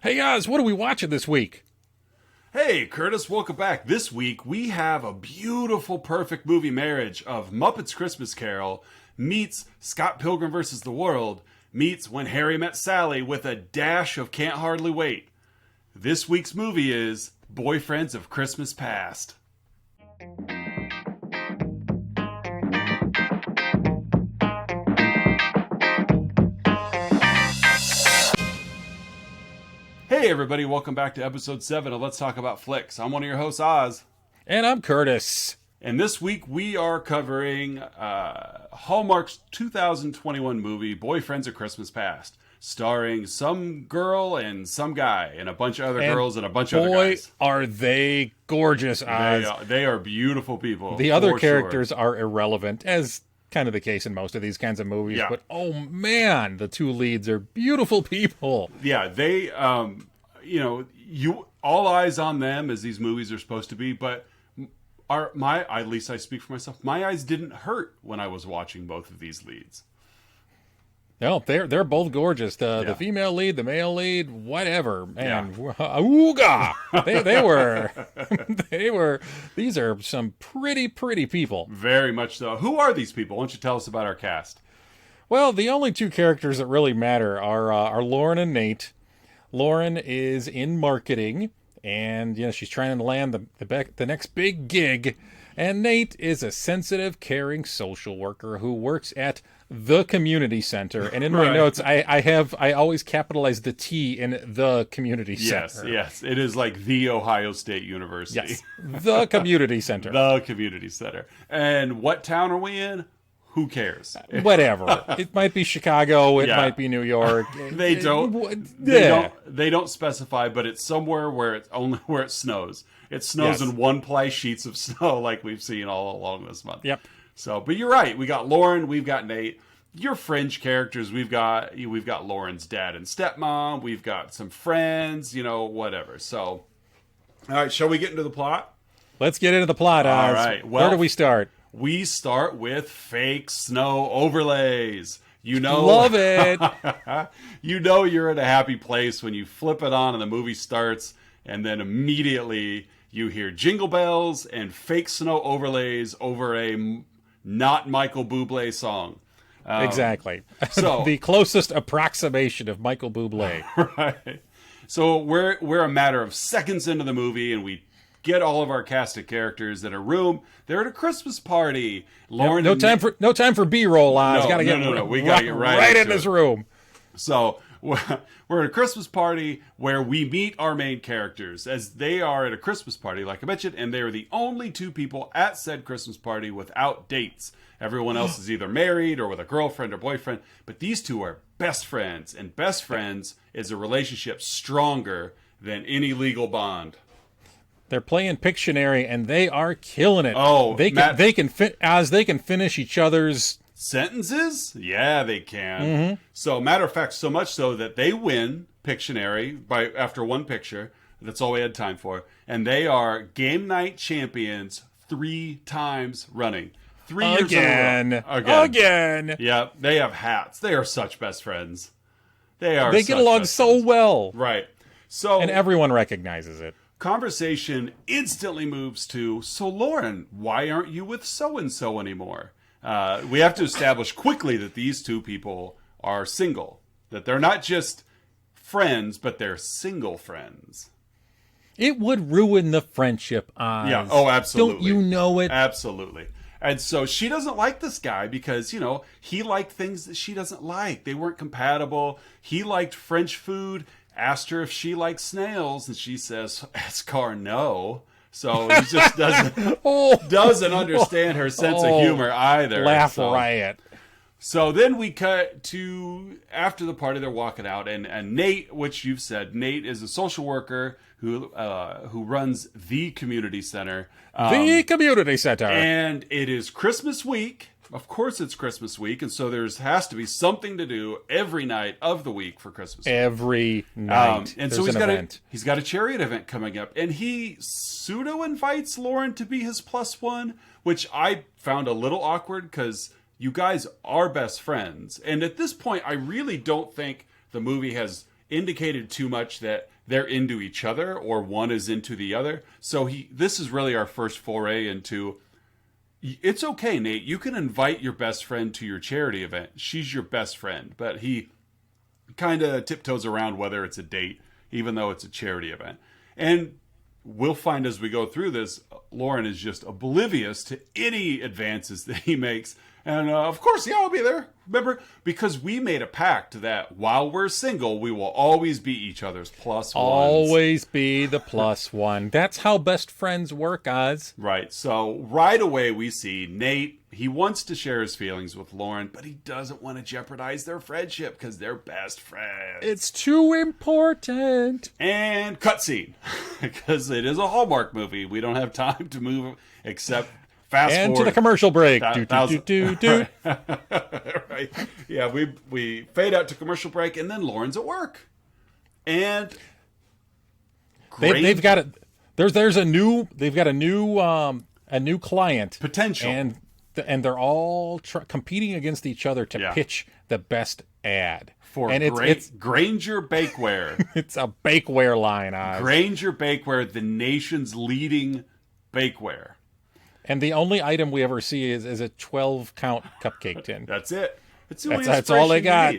Hey guys, what are we watching this week? Hey, Curtis, welcome back. This week we have a beautiful, perfect movie marriage of Muppets Christmas Carol meets Scott Pilgrim vs. the World meets When Harry Met Sally with a dash of Can't Hardly Wait. This week's movie is Boyfriends of Christmas Past. Hey everybody, welcome back to episode 7 of Let's Talk About Flicks. I'm one of your hosts, Oz. And I'm Curtis. And this week we are covering Hallmark's 2021 movie, Boyfriends of Christmas Past, starring some girl and some guy, and a bunch of other girls and a bunch of other guys. Boy, are they gorgeous, Oz. They are beautiful people. The other characters are irrelevant, as kind of the case in most of these kinds of movies. Yeah. But, oh man, the two leads are beautiful people. Yeah, they, all eyes on them as these movies are supposed to be, but at least I speak for myself, my eyes didn't hurt when I was watching both of these leads. No, they're both gorgeous. The female lead, the male lead, whatever. Man, ooga! They were. These are some pretty people. Very much so. Who are these people? Why don't you tell us about our cast? Well, the only two characters that really matter are Lauren and Nate. Lauren is in marketing, and she's trying to land the next big gig. And Nate is a sensitive, caring social worker who works at the community center. And in my notes, I always capitalize the T in the community center. Yes. It is like the Ohio State University. Yes, the community center. The community center. And what town are we in? Who cares? Whatever. It might be Chicago. It might be New York. They don't specify, but it's somewhere where it snows. It snows in one-ply sheets of snow, like we've seen all along this month. Yep. So, but you're right. We got Lauren. We've got Nate. Your fringe characters. We've got Lauren's dad and stepmom. We've got some friends. Whatever. So, all right. Shall we get into the plot? Let's get into the plot. Oz. All right. Well, where do we start? We start with fake snow overlays. Love it. You're in a happy place when you flip it on and the movie starts, and then immediately you hear jingle bells and fake snow overlays over a not Michael Bublé song. Exactly. So the closest approximation of Michael Bublé. Right. So we're a matter of seconds into the movie, and we get all of our cast of characters in a room. They're at a Christmas party. Lauren, no time for B-roll. No. We gotta get right in this room. So we're at a Christmas party where we meet our main characters, as they are at a Christmas party, like I mentioned, and they are the only two people at said Christmas party without dates. Everyone else is either married or with a girlfriend or boyfriend, but these two are best friends, and best friends is a relationship stronger than any legal bond. They're playing Pictionary, and they are killing it. Oh, they can finish each other's sentences. Yeah, they can. Mm-hmm. So, matter of fact, so much so that they win Pictionary after one picture. That's all we had time for, and they are game night champions 3 times running. 3 years in a row. Again. Yeah, they have hats. They are such best friends. They get along so well. Right. So, and everyone recognizes it. Conversation instantly moves to, so Lauren, why aren't you with so-and-so anymore? We have to establish quickly that these two people are single. That they're not just friends, but they're single friends. It would ruin the friendship, Oz. Yeah, oh, absolutely. Don't you know it? Absolutely. And so she doesn't like this guy because, he liked things that she doesn't like. They weren't compatible. He liked French food. Asked her if she likes snails, and she says, no. So he just doesn't understand her sense of humor either. Laugh riot. So then we cut to after the party. They're walking out, and Nate, which you've said, Nate is a social worker who runs the community center. The community center, and it is Christmas week. Of course it's Christmas week, and so has to be something to do every night of the week for Christmas. Every night. And so he's got a chariot event coming up, and he pseudo-invites Lauren to be his +1, which I found a little awkward because you guys are best friends. And at this point, I really don't think the movie has indicated too much that they're into each other or one is into the other. So this is really our first foray into, it's okay, Nate, you can invite your best friend to your charity event. She's your best friend. But he kind of tiptoes around whether it's a date, even though it's a charity event. And we'll find as we go through this, Lauren is just oblivious to any advances that he makes. And of course, yeah, I'll be there. Remember, because we made a pact that while we're single, we will always be each other's plus ones. Always be the plus one. That's how best friends work, Oz. Right. So right away we see Nate. He wants to share his feelings with Lauren, but he doesn't want to jeopardize their friendship because they're best friends. It's too important. And cutscene, because it is a Hallmark movie. We don't have time to move except fast and forward. To the commercial break. Do. Right. Yeah, we fade out to commercial break, and then Lauren's at work, and they've got it. There's a new. They've got a new client potential, and they're all competing against each other to pitch the best ad for it's Granger Bakeware. It's a bakeware line. Oz. Granger Bakeware, the nation's leading bakeware. And the only item we ever see is a 12-count cupcake tin. That's it. That's all they got.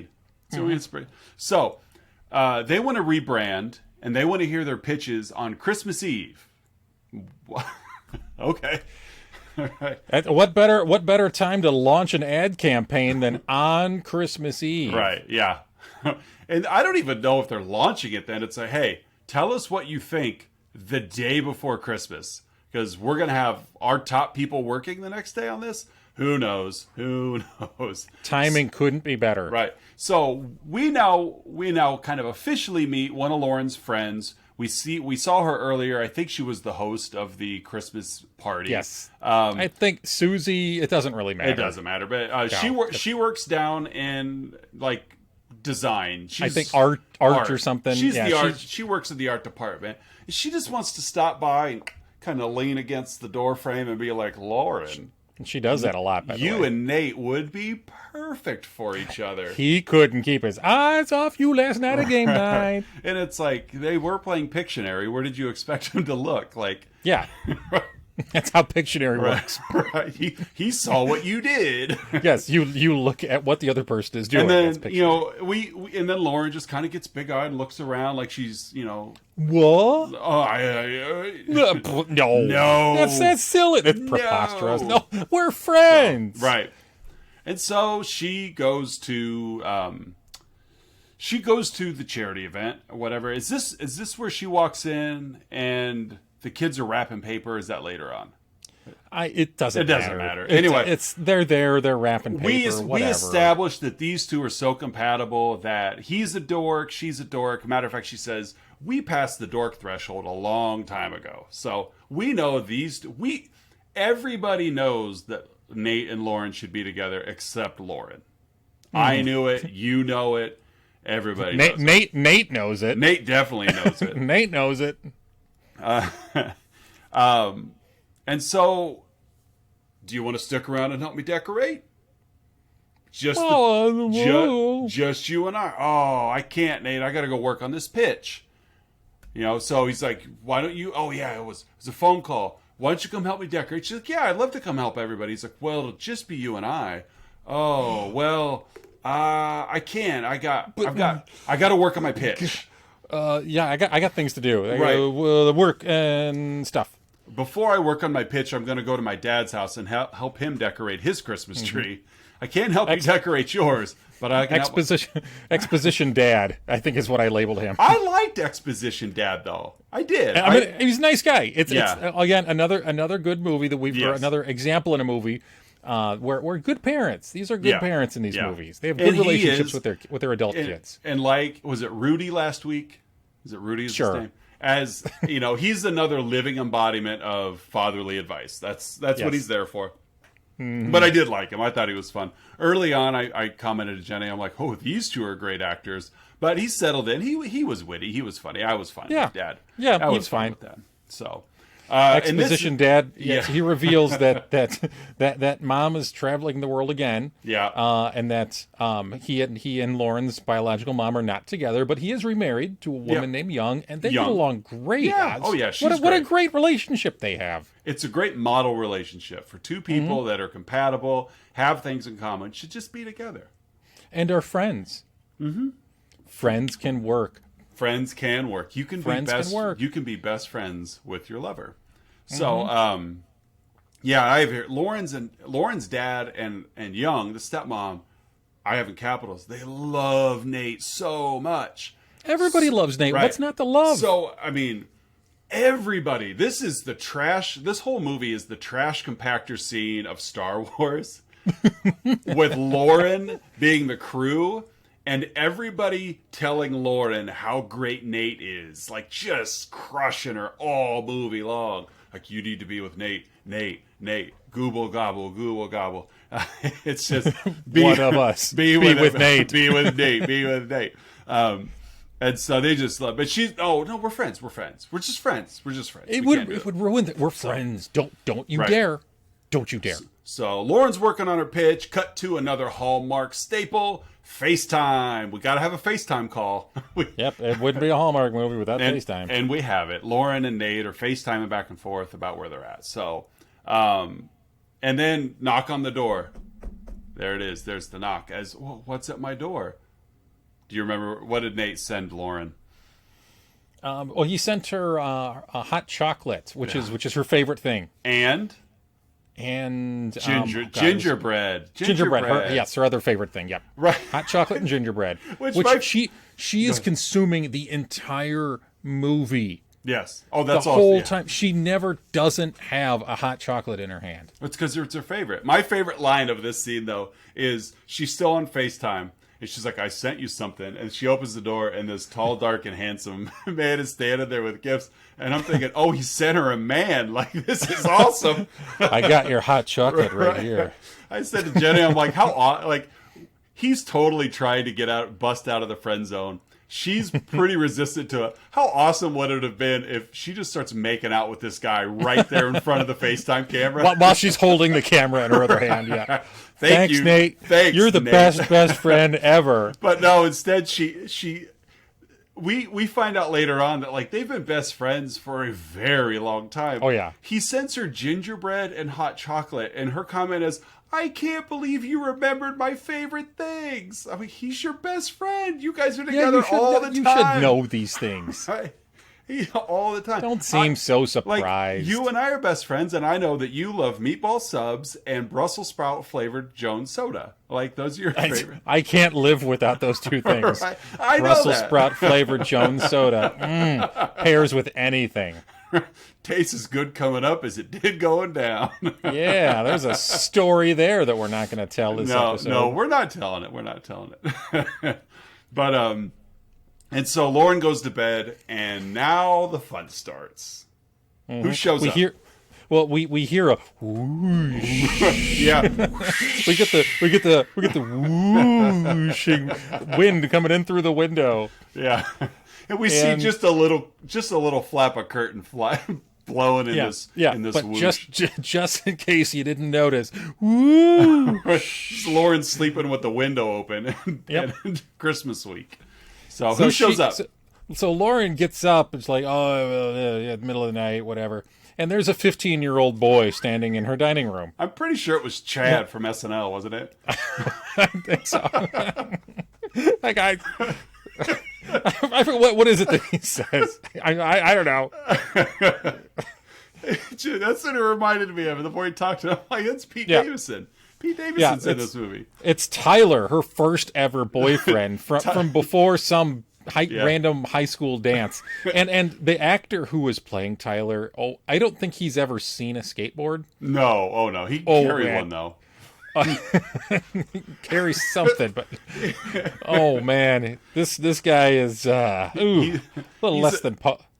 So they want to rebrand, and they want to hear their pitches on Christmas Eve. Okay. All right. What better time to launch an ad campaign than on Christmas Eve? Right, yeah. And I don't even know if they're launching it then. It's like, hey, tell us what you think the day before Christmas. Because we're going to have our top people working the next day on this. Who knows? Who knows? Timing couldn't be better. Right. So we now kind of officially meet one of Lauren's friends. We saw her earlier. I think she was the host of the Christmas party. Yes. I think Susie. It doesn't really matter. It doesn't matter. But she works down in like design. I think art or something. She's the art. She works in the art department. She just wants to stop by and kind of lean against the door frame and be like, Lauren. She does that a lot, by the way. You and Nate would be perfect for each other. He couldn't keep his eyes off you last night at game night. And it's like, they were playing Pictionary. Where did you expect him to look? Like, yeah. That's how Pictionary works. Right. He saw what you did. Yes, you look at what the other person is doing. And then, we and then Lauren just kind of gets big-eyed and looks around like she's, what? No. That's silly. That's preposterous. No, we're friends. So, right. And so she goes to the charity event or whatever. Is this where she walks in and the kids are wrapping paper? Is that later on? It doesn't matter. Anyway, they're wrapping paper. We established that these two are so compatible that he's a dork, she's a dork. Matter of fact, she says we passed the dork threshold a long time ago. So we know everybody knows that Nate and Lauren should be together except Lauren. Mm-hmm. I knew it. You know it. Everybody knows it. Nate knows it. Nate definitely knows it. Nate knows it. And so, do you want to stick around and help me decorate? Just you and I. Oh, I can't, Nate. I got to go work on this pitch. So he's like, why don't you? Oh, yeah, it was a phone call. Why don't you come help me decorate? She's like, yeah, I'd love to come help everybody. He's like, well, it'll just be you and I. Oh, well, I can't. I got to work on my pitch. Yeah, I got things to do. Right. Work and stuff. Before I work on my pitch, I'm going to go to my dad's house and help him decorate his Christmas tree. I can't help you decorate yours, but I can Exposition Dad, I think is what I labeled him. I liked Exposition Dad, though. I did. I mean, he's a nice guy. It's again another good movie that another example in a movie where good parents. These are good parents in these movies. They have good relationships with their adult kids. And like, was it Rudy last week? Is it Rudy? His name? As he's another living embodiment of fatherly advice. That's what he's there for. Mm-hmm. But I did like him. I thought he was fun. Early on, I commented to Jenny, I'm like, oh, these two are great actors. But he settled in. He was witty. He was funny. I was fine with Dad. Yeah, he was fine with that. So, Exposition Dad. Yeah. Yes, he reveals that mom is traveling the world again. Yeah. And that he and Lauren's biological mom are not together, but he is remarried to a woman named Young, and they get along great. Yeah. Oh yeah. What a great relationship they have. It's a great model relationship for two people that are compatible, have things in common, should just be together. And are friends. Mm-hmm. Friends can work. Friends can work. You can be best friends with your lover. So, I have here Lauren's dad and Young, the stepmom, I have in capitals. They love Nate so much. Everybody loves Nate. Right. What's not to love? So, I mean, everybody. This whole movie is the trash compactor scene of Star Wars, with Lauren being the crew. And everybody telling Lauren how great Nate is, like just crushing her all movie long. Like, you need to be with Nate, gooble gobble, gooble gobble. It's just one of us. Be with Nate. Be with Nate. And so they just love. But we're friends. We're just friends. It would ruin that. We're friends. Don't you dare. Don't you dare. So Lauren's working on her pitch. Cut to another Hallmark staple. FaceTime. We got to have a FaceTime call. Yep, it wouldn't be a Hallmark movie without FaceTime. And we have it. Lauren and Nate are FaceTiming back and forth about where they're at. So, and then knock on the door. There it is. There's the knock. What's at my door? Do you remember, what did Nate send Lauren? He sent her a hot chocolate, which is her favorite thing. And gingerbread. Gingerbread. Her other favorite thing. Yep. Right. Hot chocolate and gingerbread. which she is consuming the entire movie. Yes. Oh, that's the whole time. She never doesn't have a hot chocolate in her hand. It's because it's her favorite. My favorite line of this scene, though, is she's still on FaceTime. And she's like, I sent you something. And she opens the door, and this tall, dark, and handsome man is standing there with gifts. And I'm thinking, oh, he sent her a man. Like, this is awesome. I got your hot chocolate right here. I said to Jenny, I'm like, he's totally trying to bust out of the friend zone. She's pretty resistant to it. How awesome would it have been if she just starts making out with this guy right there in front of the FaceTime camera? While she's holding the camera in her other hand, yeah. Thanks, you. Nate. Thanks, You're the Nate. best friend ever. But no, instead we find out later on that, like, they've been best friends for a very long time. Oh, yeah. He sends her gingerbread and hot chocolate, and her comment is, I can't believe you remembered my favorite things. I mean, he's your best friend. You guys are together all the time. You should know these things. All the time. Don't seem so surprised. Like, you and I are best friends, and I know that you love meatball subs and Brussels sprout flavored Jones soda. Like, those are your favorite. I can't live without those two things. Right. I know Brussels that. sprout flavored Jones soda. Pairs with anything. Tastes as good coming up as it did going down. Yeah, there's a story there that we're not going to tell this episode. No, we're not telling it. But and so Lauren goes to bed, and now the fun starts. Mm-hmm. Who shows up? We hear a whoosh. Yeah. we get the whooshing wind coming in through the window. Yeah. And we see just a little flap of curtain blowing in this but whoosh. just in case you didn't notice, whoosh. Lauren's sleeping with the window open and Christmas week. So who shows up? So Lauren gets up. It's like, middle of the night, whatever. And there's a 15-year-old boy standing in her dining room. I'm pretty sure it was Chad from SNL, wasn't it? I think so. I forget what is it that he says? I don't know. That's what it reminded me of. The boy talked to him. Like, it's Pete Davidson. Pete Davidson's in this movie. It's Tyler, her first ever boyfriend from before some random high school dance. And the actor who was playing Tyler, I don't think he's ever seen a skateboard. No. Oh, no. He carried one, though. Carries something, but oh man, this guy is a little less than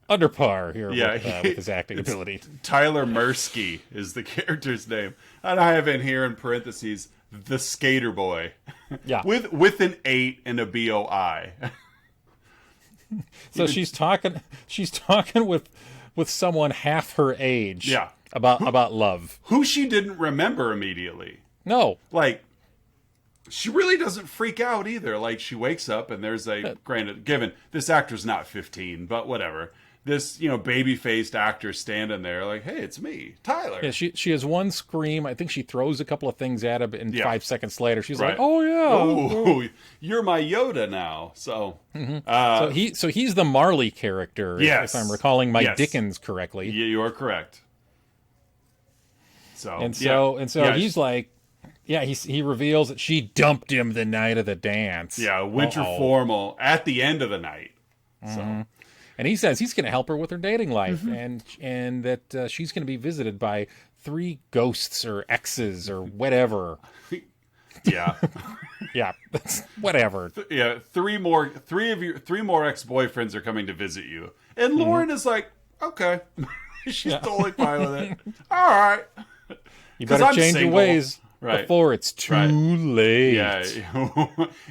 under par here with his acting ability. Tyler Mursky is the character's name, and I have in here in parentheses the Skater Boy, with an 8 and a BOI. So she's talking with someone half her age. Yeah. About love. Who she didn't remember immediately. No. Like, she really doesn't freak out either. Like, she wakes up and there's granted, given this actor's not 15, but whatever. This, baby-faced actor standing there like, hey, it's me, Tyler. Yeah, she has one scream. I think she throws a couple of things at him, and 5 seconds later, she's Right. like, oh, yeah. Oh, you're my Yoda now. So, So he's the Marley character, yes. if I'm recalling my Dickens correctly. You are correct. So he's like, he reveals that she dumped him the night of the dance. Yeah, winter formal at the end of the night. So. And he says he's going to help her with her dating life, and that she's going to be visited by 3 ghosts or exes or whatever. Yeah. Yeah, whatever. Yeah, 3 more ex-boyfriends are coming to visit you. And Lauren is like, okay. She's totally fine with it. All right. You better change your ways before it's too late. Yeah.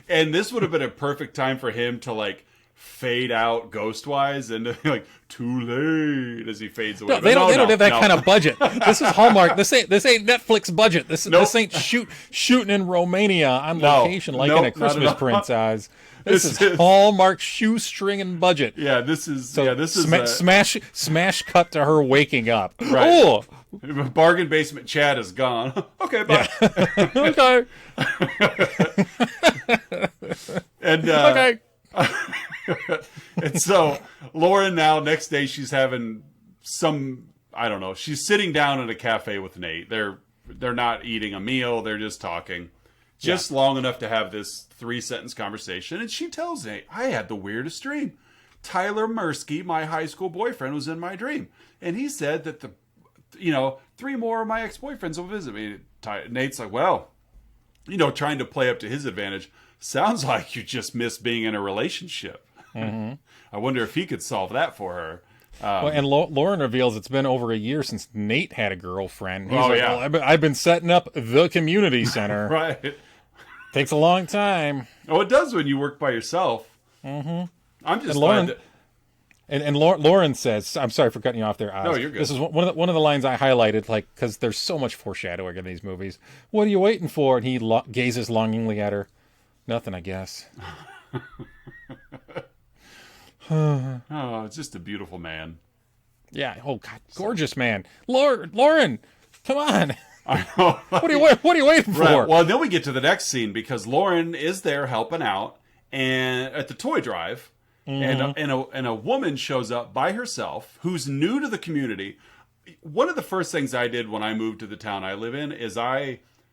And this would have been a perfect time for him to, like, fade out Ghostwise and like too late as he fades away. No, they don't have that kind of budget. This is Hallmark. This ain't Netflix budget. This ain't shooting in Romania on location like in A Christmas Princess. This is Hallmark shoestringing budget. Yeah, this is smash cut to her waking up. Right. Oh, bargain basement Chad is gone. Okay, bye. Okay. And okay. And so Lauren now, next day, she's having I don't know, she's sitting down at a cafe with Nate. They're not eating a meal, they're just talking. Just long enough to have this 3-sentence conversation. And she tells Nate, I had the weirdest dream. Tyler Mursky, my high school boyfriend, was in my dream. And he said that 3 more of my ex-boyfriends will visit me. Nate's like, well, trying to play up to his advantage. Sounds like you just miss being in a relationship. I wonder if he could solve that for her. And Lauren reveals it's been over a year since Nate had a girlfriend. He's well, I've been setting up the community center. Right. Takes a long time. Oh, it does when you work by yourself. I'm just Lauren, glad that... And Lauren says, I'm sorry for cutting you off there, Oz. No, you're good. This is one of the lines I highlighted, because there's so much foreshadowing in these movies. What are you waiting for? And he gazes longingly at her. Nothing, I guess. Oh, it's just a beautiful man. Yeah. Oh God, gorgeous man. Lauren, come on. I know. What are you waiting for? Right. Well, then we get to the next scene because Lauren is there helping out and at the toy drive, and a woman shows up by herself who's new to the community. One of the first things I did when I moved to the town I live in is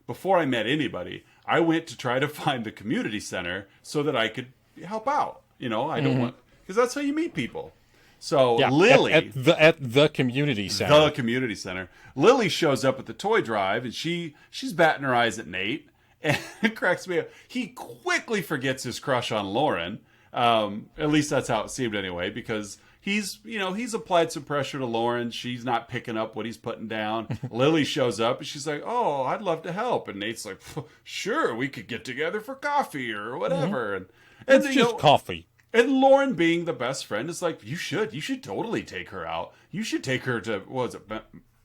before I met anybody, I went to try to find the community center so that I could help out. I don't want, because that's how you meet people. So Lily at the community center. The community center. Lily shows up at the toy drive and she's batting her eyes at Nate, and it cracks me up. He quickly forgets his crush on Lauren. At least that's how it seemed anyway, because he's applied some pressure to Lauren. She's not picking up what he's putting down. Lily shows up and she's like, "Oh, I'd love to help." And Nate's like, "Sure, we could get together for coffee or whatever." And it's just coffee. And Lauren, being the best friend, is like, you should totally take her out. You should take her to, what was it,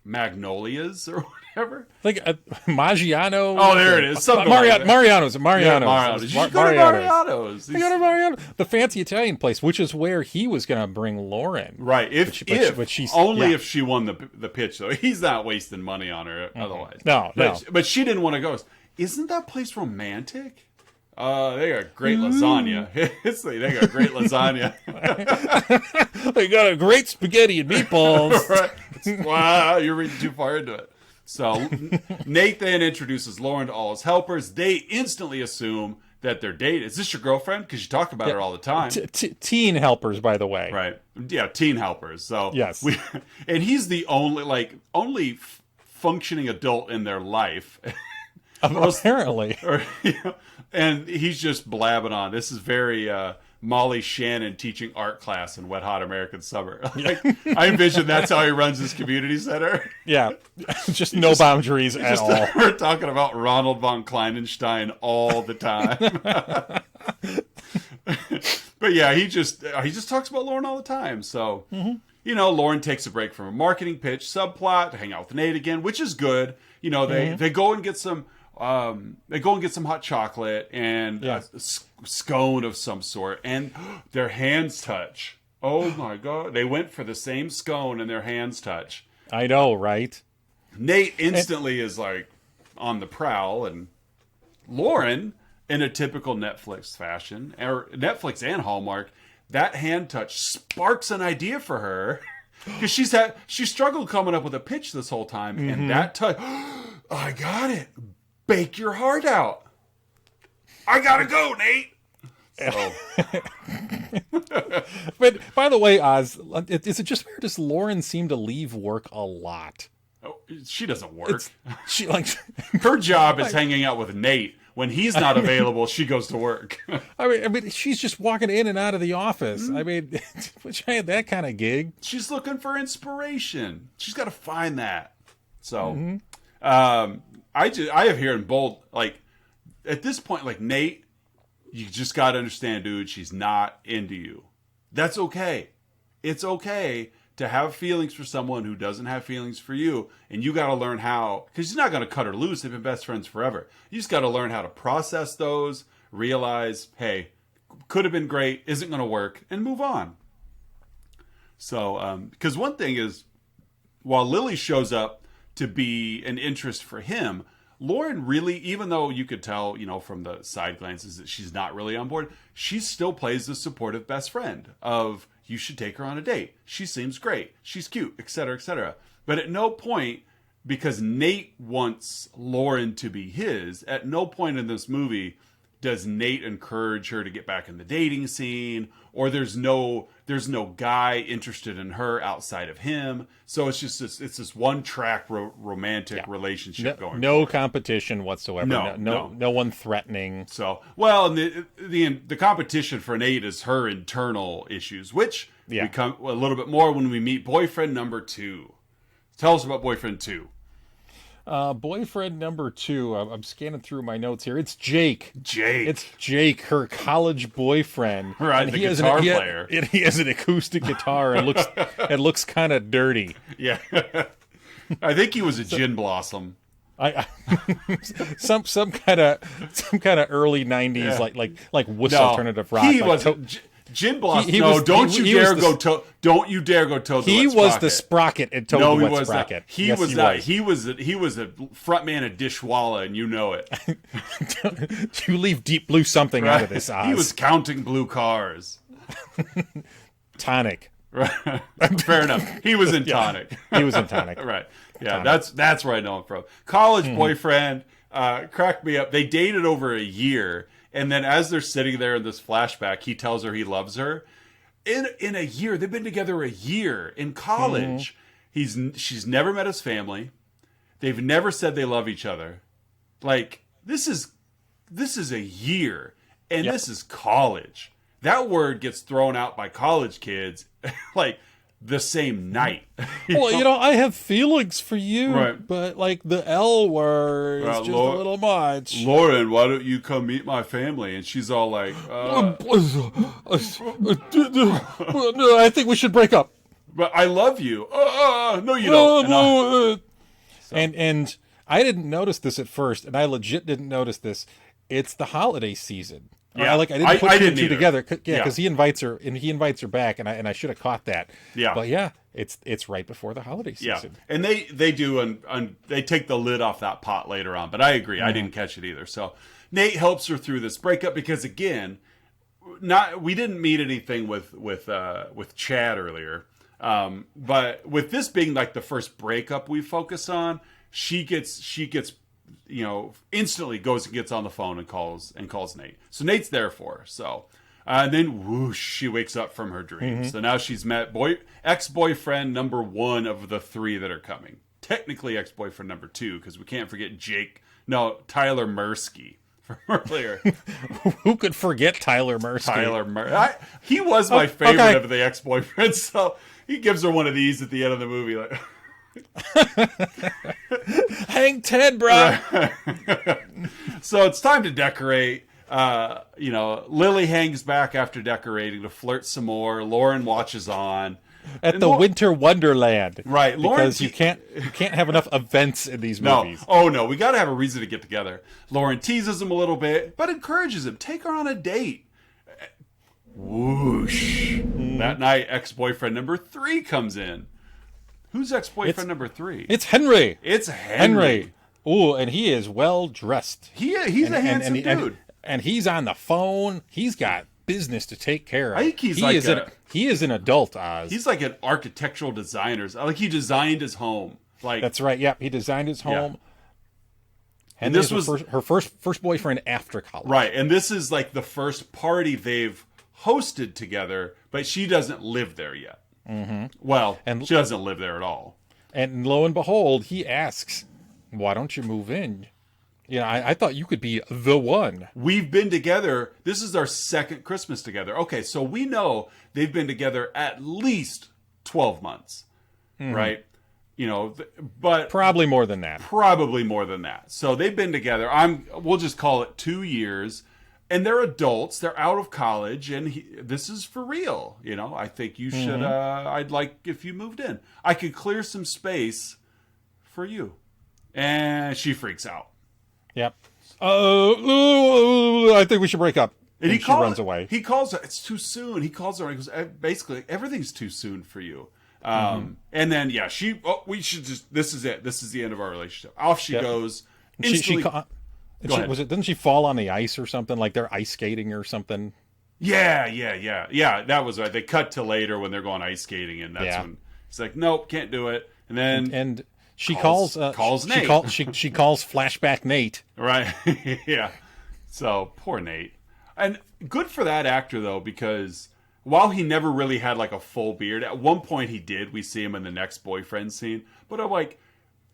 Magnolias or whatever? Like Maggiano. Oh, there it is. Mariano's. Yeah, you should go to Mariano's. Go to Mariano's. The fancy Italian place, which is where he was going to bring Lauren. Right. If she won the pitch, though. He's not wasting money on her otherwise. No. But she didn't want to go. Isn't that place romantic? They got great lasagna. They got great lasagna. They got a great spaghetti and meatballs. Right. Wow, you're reading too far into it. So Nate then introduces Lauren to all his helpers. They instantly assume that they're dating. Is this your girlfriend? Because you talk about her all the time. Teen helpers, by the way. Right. Yeah, teen helpers. So yes. And he's the only functioning adult in their life. Apparently. And he's just blabbing on. This is very Molly Shannon teaching art class in Wet Hot American Summer. I envision that's how he runs his community center. Yeah, just no boundaries at all. We're talking about Ronald von Kleinenstein all the time. But yeah, he just talks about Lauren all the time. So Lauren takes a break from a marketing pitch subplot to hang out with Nate again, which is good. They go and get some hot chocolate and a scone of some sort, and their hands touch. Oh my god! They went for the same scone and their hands touch. I know, right? Nate instantly is like on the prowl, and Lauren, in a typical Netflix fashion, or Netflix and Hallmark, that hand touch sparks an idea for her because she struggled coming up with a pitch this whole time, and that touch, I got it. Bake your heart out. I gotta go, Nate. So. But by the way, Oz, is it just weird? Does Lauren seem to leave work a lot? Oh, she doesn't work. Her job is hanging out with Nate. When he's not available, she goes to work. I mean, she's just walking in and out of the office. I mean, wish I had that kind of gig. She's looking for inspiration. She's got to find that. So, I have here in bold, like, at this point, like, Nate, you just got to understand, dude, she's not into you. That's okay. It's okay to have feelings for someone who doesn't have feelings for you. And you got to learn how, because you're not going to cut her loose. They've been best friends forever. You just got to learn how to process those, realize, hey, could have been great, isn't going to work, and move on. So, because one thing is, while Lily shows up to be an interest for him, Lauren really, even though you could tell, from the side glances that she's not really on board, she still plays the supportive best friend of, you should take her on a date. She seems great. She's cute, etc., etc. But at no point, because Nate wants Lauren to be his, at no point in this movie does Nate encourage her to get back in the dating scene, or there's no guy interested in her outside of him. So it's just this one track romantic relationship going. No competition whatsoever. No one threatening. So and the competition for Nate is her internal issues, which become a little bit more when we meet boyfriend number 2. Tell us about boyfriend 2. Boyfriend number 2. I'm scanning through my notes here. It's Jake. It's Jake, her college boyfriend. Right, and the guitar player. He has an acoustic guitar and looks kind of dirty. Yeah, I think he was a gin blossom. Some kind of early '90s like wuss alternative rock. He was. Gin Blossom. Don't you dare go toe the He was the Sprocket and Toad the Wet Sprocket. He was a front man of Dishwalla, and you know it. You leave Deep Blue something out of this, Oz. He was counting blue cars. Tonic. Right. Fair enough. He was in Tonic. He was in Tonic. Right. Yeah, Tonic. That's where I know him from. College boyfriend cracked me up. They dated over a year. And then as they're sitting there in this flashback, he tells her he loves her. In a year, they've been together a year in college. She's never met his family. They've never said they love each other. Like, this is a year, and this is college. That word gets thrown out by college kids like the same night. I have feelings for you, right. But like the L word is just a little much. Lauren, why don't you come meet my family? And she's all like, I think we should break up. But I love you. No, you don't. And I didn't notice this at first, and I legit didn't notice this. It's the holiday season. Yeah, I didn't put two and two together. Yeah, because he invites her back, and I should have caught that. Yeah, but it's right before the holiday season. Yeah, and they do, and they take the lid off that pot later on. But I agree, I didn't catch it either. So Nate helps her through this breakup because again, we didn't meet anything with Chad earlier, but with this being like the first breakup we focus on, she gets. Instantly goes and gets on the phone and calls Nate. So Nate's there for her. So, and then whoosh, she wakes up from her dreams. So now she's met ex-boyfriend number 1 of the 3 that are coming. Technically ex-boyfriend number 2, because we can't forget Tyler Mursky from earlier. Who could forget Tyler Mursky? He was my favorite of the ex-boyfriends. So he gives her one of these at the end of the movie, like. Hang 10, bro. So it's time to decorate. Lily hangs back after decorating to flirt some more. Lauren watches on. At the Winter Wonderland. Right. Because you can't have enough events in these movies. Oh, no. We got to have a reason to get together. Lauren teases him a little bit, but encourages him. Take her on a date. Whoosh. That night, ex-boyfriend number 3 comes in. Who's ex-boyfriend number 3? It's Henry. It's Henry. Ooh, and he is well dressed. He's a handsome dude. And he's on the phone. He's got business to take care of. I think he is an adult, Oz. He's like an architectural designer. Like he designed his home. Like that's right. Yep, he designed his home. Yeah. And this was her first boyfriend after college. Right, and this is like the first party they've hosted together, but she doesn't live there yet. Mm-hmm. Well, she doesn't live there at all. And lo and behold, he asks, "Why don't you move in? I thought you could be the one." We've been together. This is our second Christmas together. Okay, so we know they've been together at least 12 months, right? But probably more than that. Probably more than that. So they've been together. We'll just call it 2 years, and they're adults. They're out of college, and this is for real. I think you should. I'd like if you moved in. I could clear some space for you, and she freaks out. Yep. I think we should break up. And she runs away. He calls her. It's too soon. He calls her. He goes, basically, everything's too soon for you. And then, we should just, this is it. This is the end of our relationship. Off she goes. Didn't she fall on the ice or something? Like they're ice skating or something? Yeah. That was right. They cut to later when they're going ice skating, and that's when he's like, nope, can't do it. And then... She calls Nate. She calls flashback Nate. Right. Yeah. So poor Nate. And good for that actor though, because while he never really had like a full beard, at one point he did. We see him in the next boyfriend scene. But I'm like,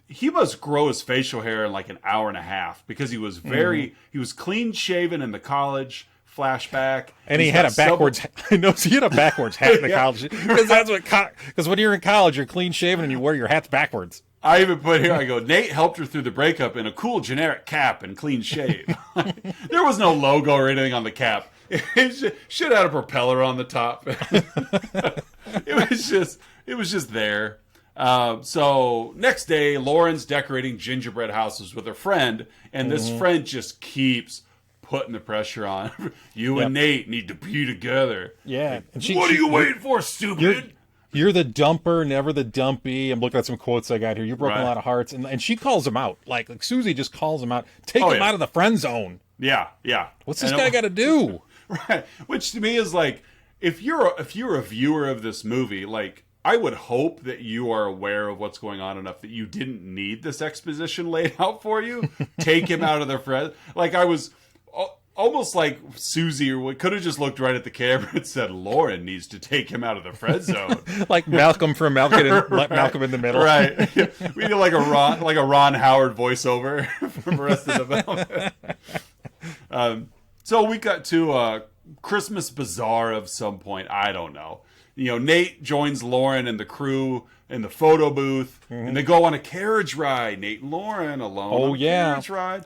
he must grow his facial hair in like an hour and a half because he was he was clean shaven in the college flashback, and he had a backwards. He had a backwards hat in the college because that's what. Because when you're in college, you're clean shaven and you wear your hats backwards. I even put here. I go. Nate helped her through the breakup in a cool generic cap and clean shave. There was no logo or anything on the cap. It should have had a propeller on the top. It was just there. So next day, Lauren's decorating gingerbread houses with her friend, and this friend just keeps putting the pressure on. You and Nate need to be together. Yeah. Like, and what are you waiting for, stupid? You're the dumper, never the dumpy. I'm looking at some quotes I got here. You're broken a lot of hearts. And she calls him out. Like Susie just calls him out. Take him out of the friend zone. Yeah. What's this guy got to do? Right. Which to me is like, if you're a viewer of this movie, like, I would hope that you are aware of what's going on enough that you didn't need this exposition laid out for you. Take him out of the friend. Like, I was almost like Susie could have just looked right at the camera and said, Lauren needs to take him out of the friend zone. Like Malcolm from Malcolm in the Middle. Right. We need like a Ron Howard voiceover from Arrested Development. So we got to a Christmas bazaar of some point. I don't know. Nate joins Lauren and the crew in the photo booth, and they go on a carriage ride. Nate and Lauren alone on a carriage ride.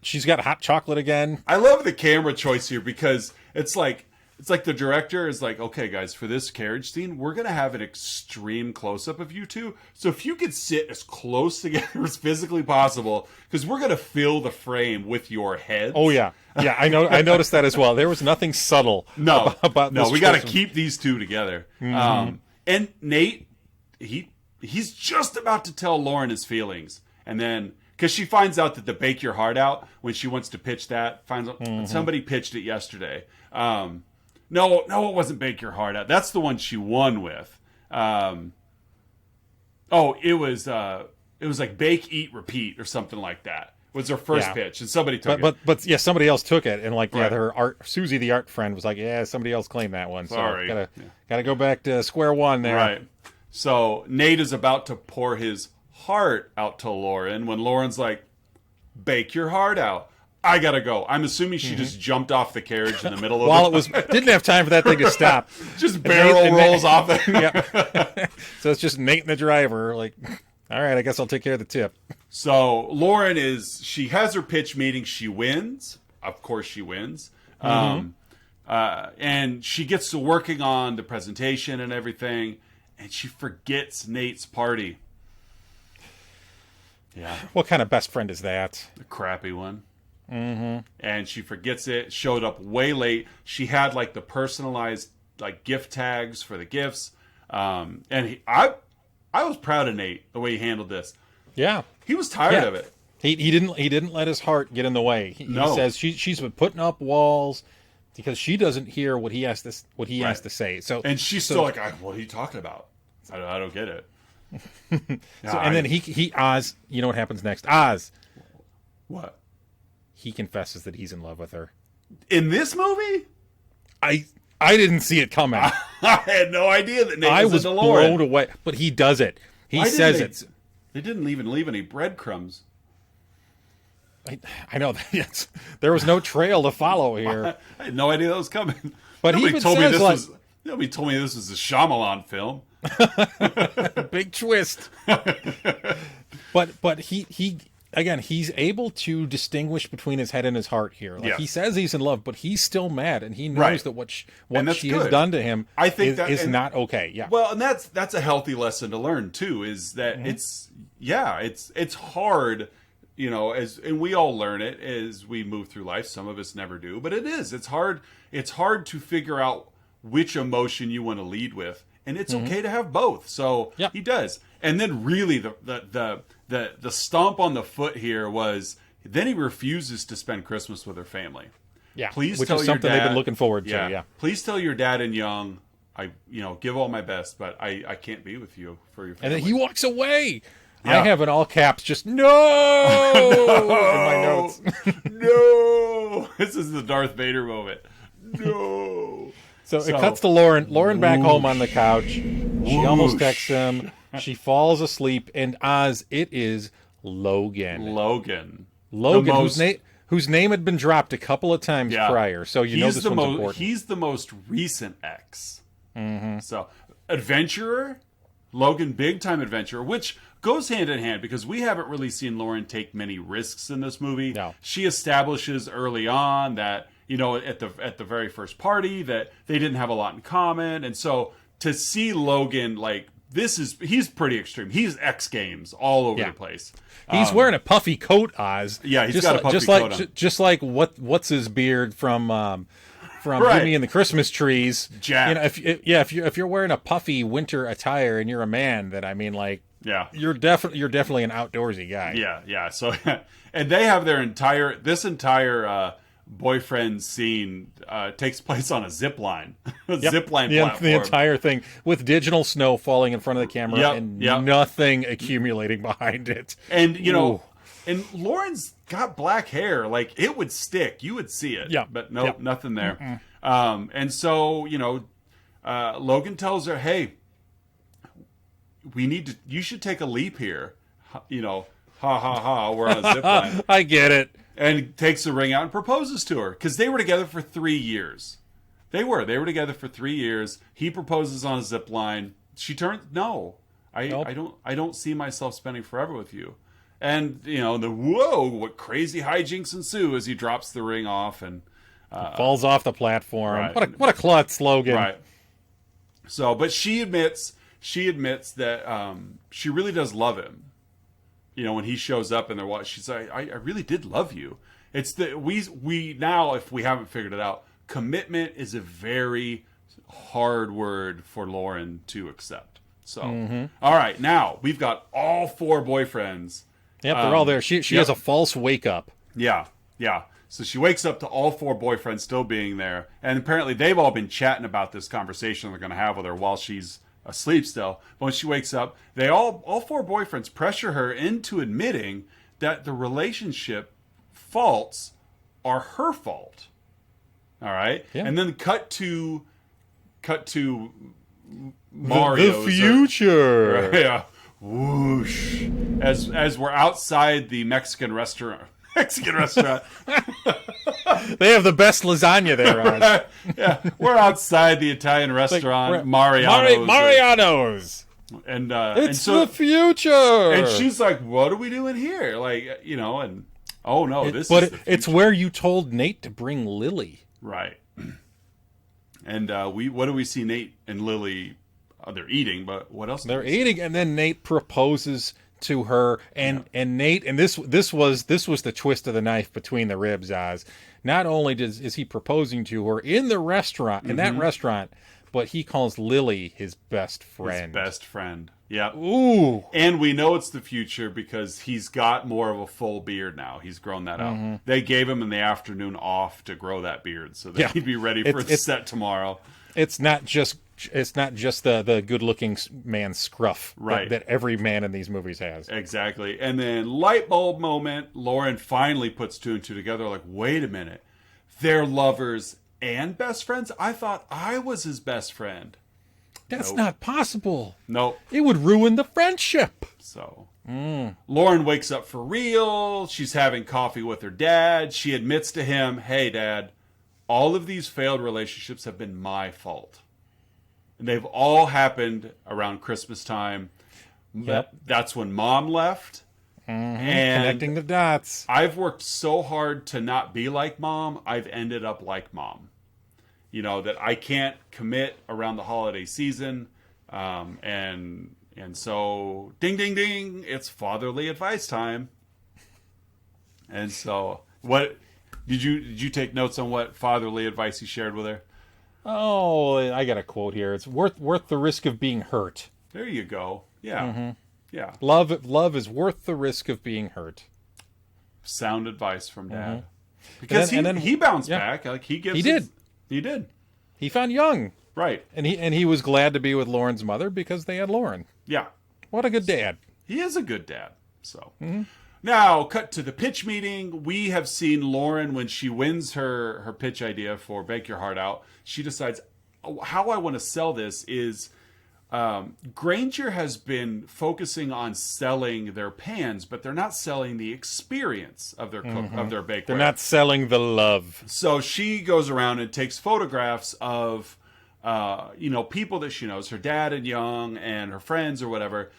She's got hot chocolate again. I love the camera choice here because it's like the director is like, okay, guys, for this carriage scene, we're gonna have an extreme close up of you two. So if you could sit as close together as physically possible, because we're gonna fill the frame with your heads. Oh yeah. Yeah, I know. I noticed that as well. There was nothing subtle about this. No, we got to keep these two together. And Nate, he's just about to tell Lauren his feelings, and then because she finds out that the bake your heart out when she wants to pitch that, finds out somebody pitched it yesterday. No, it wasn't bake your heart out. That's the one she won with. It was like bake, eat, repeat or something like that. Was her first pitch, and somebody took it. But somebody else took it, and her Susie, the art friend, was like, yeah, somebody else claimed that one. Sorry, so gotta go back to square one there. Right. So Nate is about to pour his heart out to Lauren when Lauren's like, "Bake your heart out." I gotta go. I'm assuming she just jumped off the carriage in the middle of while didn't have time for that thing to stop. Just barrel rolls off there. Yeah. So it's just Nate and the driver. Like, all right, I guess I'll take care of the tip. So Lauren she has her pitch meeting. She wins, of course she wins. And she gets to working on the presentation and everything, and she forgets Nate's party. Yeah. What kind of best friend is that? A crappy one. And she forgets it, showed up way late. She had like the personalized like gift tags for the gifts. And I was proud of Nate, the way he handled this. Yeah. He was tired of it. He didn't let his heart get in the way. He says she's been putting up walls because she doesn't hear what he has to say. So and she's still like, what are you talking about? I don't get it. And then he Oz, you know what happens next? Oz. What? He confesses that he's in love with her. In this movie? I didn't see it coming. I had no idea that Nate was blown Lauren. away. But he does it. He says it. They didn't even leave any breadcrums. I know that there was no trail to follow here. I had no idea that was coming. But nobody he even told me says, this like, was. Nobody told me this was a Shyamalan film. Big twist. But he's able to distinguish between his head and his heart here. Like he says he's in love, but he's still mad, and he knows that what she has done to him is not okay. Yeah. Well, and that's a healthy lesson to learn too. Is that it's hard. You know, and we all learn it as we move through life. Some of us never do, but it's hard. It's hard to figure out which emotion you want to lead with, and it's okay to have both. So he does. And then really the stomp on the foot here was then he refuses to spend Christmas with her family. Yeah, please which tell is your something dad, they've been looking forward to. Yeah, please tell your dad and Young, I give all my best, but I can't be with you for your family. And then he walks away. Yeah. I have in all caps just no in my notes. No, this is the Darth Vader moment. No. So it cuts to Lauren. Lauren back home on the couch. She almost texts him. She falls asleep, and Oz, it is Logan. Logan, whose name had been dropped a couple of times prior. So you know this one's important. He's the most recent ex. So adventurer, Logan, big time adventurer, which goes hand in hand because we haven't really seen Lauren take many risks in this movie. No. She establishes early on that, at the very first party that they didn't have a lot in common. And so to see Logan, like, he's pretty extreme. He's X Games all over the place. He's wearing a puffy coat, Oz. Yeah, he's got a puffy coat on. Just like what's his beard from Jimmy and the Christmas Trees. Jack. If you're wearing a puffy winter attire and you're a man, then I mean, like, you're definitely an outdoorsy guy. Yeah. So, and they have this entire boyfriend scene takes place on a zip line, zip line platform. The entire thing with digital snow falling in front of the camera and nothing accumulating behind it. And and Lauren's got black hair, like it would stick. You would see it. Yeah. But nothing there. And so Logan tells her, "Hey, you should take a leap here." Ha ha ha. We're on a zip line. I get it. And takes the ring out and proposes to her because they were together for 3 years. They were together for 3 years. He proposes on a zip line. She turns no. Nope. I don't see myself spending forever with you. And what crazy hijinks ensue as he drops the ring off and falls off the platform. Right. What a klutz, Logan. Right. So, but she admits that she really does love him. When he shows up and they're watching, she's like, I really did love you. It's we now, if we haven't figured it out, commitment is a very hard word for Lauren to accept. So, all right, now we've got all 4 boyfriends. Yep, they're all there. She has a false wake up. Yeah. So she wakes up to all 4 boyfriends still being there, and apparently they've all been chatting about this conversation they're going to have with her while she's asleep still. But when she wakes up, they all 4 boyfriends pressure her into admitting that the relationship faults are her fault. All right, and then cut to Mario, the future. Whoosh! As we're outside the Mexican restaurant. They have the best lasagna there, Oz. Yeah, we're outside the Italian restaurant, Mariano's. And it's so, the future. And she's like, "What are we doing here?" Like, and Oh no, It's where you told Nate to bring Lily. Right. And what do we see Nate and Lily? They're eating, but what else? They're eating, and then Nate proposes to her, and Nate, and this was the twist of the knife between the ribs, Oz. Not only is he proposing to her in the restaurant, in that restaurant, but he calls Lily his best friend. His best friend. Yeah. Ooh. And we know it's the future because he's got more of a full beard now. He's grown that out. They gave him in the afternoon off to grow that beard so that he'd be ready for the set tomorrow. It's not just the good-looking man scruff that every man in these movies has. Exactly. And then light bulb moment, Lauren finally puts two and two together like, wait a minute. They're lovers and best friends? I thought I was his best friend. That's not possible. Nope. It would ruin the friendship. So, Lauren wakes up for real. She's having coffee with her dad. She admits to him, hey, Dad, all of these failed relationships have been my fault. And they've all happened around Christmas time. Yep. That's when Mom left. And connecting the dots. I've worked so hard to not be like Mom, I've ended up like Mom. You know, that I can't commit around the holiday season. And so, ding, ding, ding, it's fatherly advice time. And so, what did you take notes on what fatherly advice he shared with her? Oh, I got a quote here. It's worth the risk of being hurt. There you go. Yeah. Yeah. Love is worth the risk of being hurt. Sound advice from Dad. Because he bounced back. Like he did. He did. He found Young. Right. And he was glad to be with Lauren's mother because they had Lauren. Yeah. What a good dad. He is a good dad. So now, cut to the pitch meeting. We have seen Lauren when she wins her pitch idea for Bake Your Heart Out. She decides, how I want to sell this is Granger has been focusing on selling their pans, but they're not selling the experience of their of their bakeware. They're not selling the love. So she goes around and takes photographs of people that she knows, her dad and Young and her friends or whatever,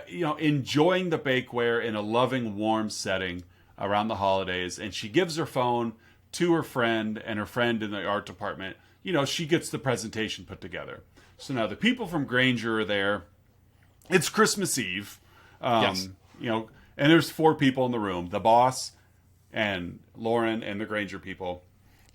enjoying the bakeware in a loving, warm setting around the holidays. And she gives her phone to her friend, and her friend in the art department, she gets the presentation put together. So now the people from Granger are there. It's Christmas Eve. Yes. And there's 4 people in the room. The boss and Lauren and the Granger people.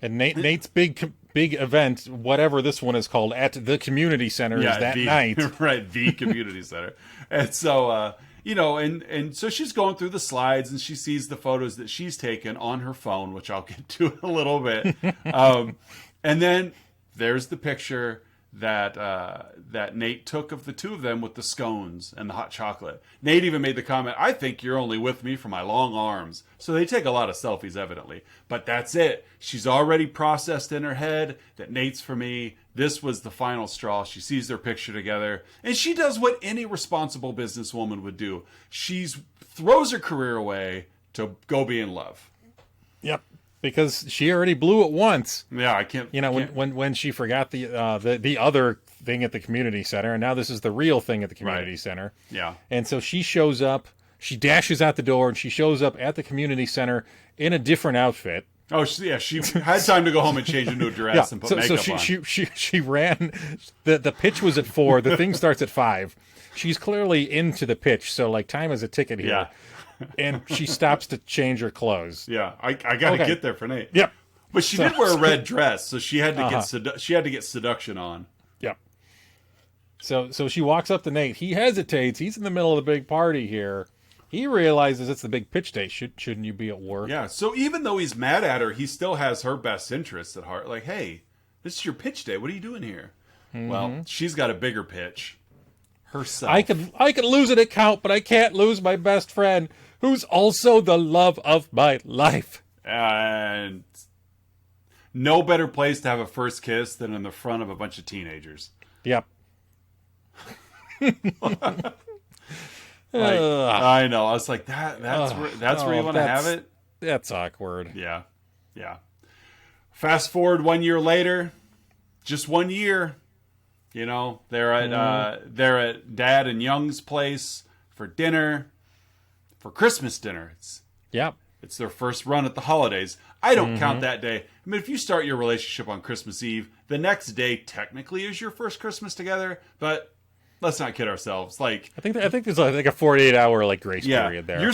And Nate's big event, whatever this one is called, at the community center is that night. Right, the community center. And so, and so she's going through the slides and she sees the photos that she's taken on her phone, which I'll get to in a little bit. And then there's the picture that Nate took of the two of them with the scones and the hot chocolate. Nate even made the comment, I think you're only with me for my long arms. So they take a lot of selfies, evidently. But that's it. She's already processed in her head that Nate's for me. This was the final straw. She sees their picture together. And she does what any responsible businesswoman would do. She throws her career away to go be in love. Yep. Because she already blew it once. Yeah, I can't. When she forgot the other thing at the community center, and now this is the real thing at the community center. Yeah. And so she shows up, she dashes out the door, and she shows up at the community center in a different outfit. Oh, yeah, she had time to go home and change into a dress and put makeup on. So she ran. The pitch was at 4. The thing starts at 5. She's clearly into the pitch, so like time is a ticket here. Yeah. And she stops to change her clothes. Yeah, I got to get there for Nate. Yep. But she did wear a red dress, so she had to get seduction on. Yep. So she walks up to Nate. He hesitates. He's in the middle of the big party here. He realizes it's the big pitch day. Shouldn't you be at work? Yeah. So even though he's mad at her, he still has her best interests at heart. Like, hey, this is your pitch day. What are you doing here? Mm-hmm. Well, she's got a bigger pitch herself. I could lose an account, but I can't lose my best friend, who's also the love of my life. And no better place to have a first kiss than in the front of a bunch of teenagers. Yep. I know. I was like, that's where you want to have it? That's awkward. Yeah. Yeah. Fast forward 1 year later, just 1 year, they're at Dad and Young's place for dinner. For Christmas dinner. It's their first run at the holidays. I don't count that day. I mean, if you start your relationship on Christmas Eve, the next day technically is your first Christmas together, but let's not kid ourselves. Like, I think there's like a 48-hour like grace period there. You're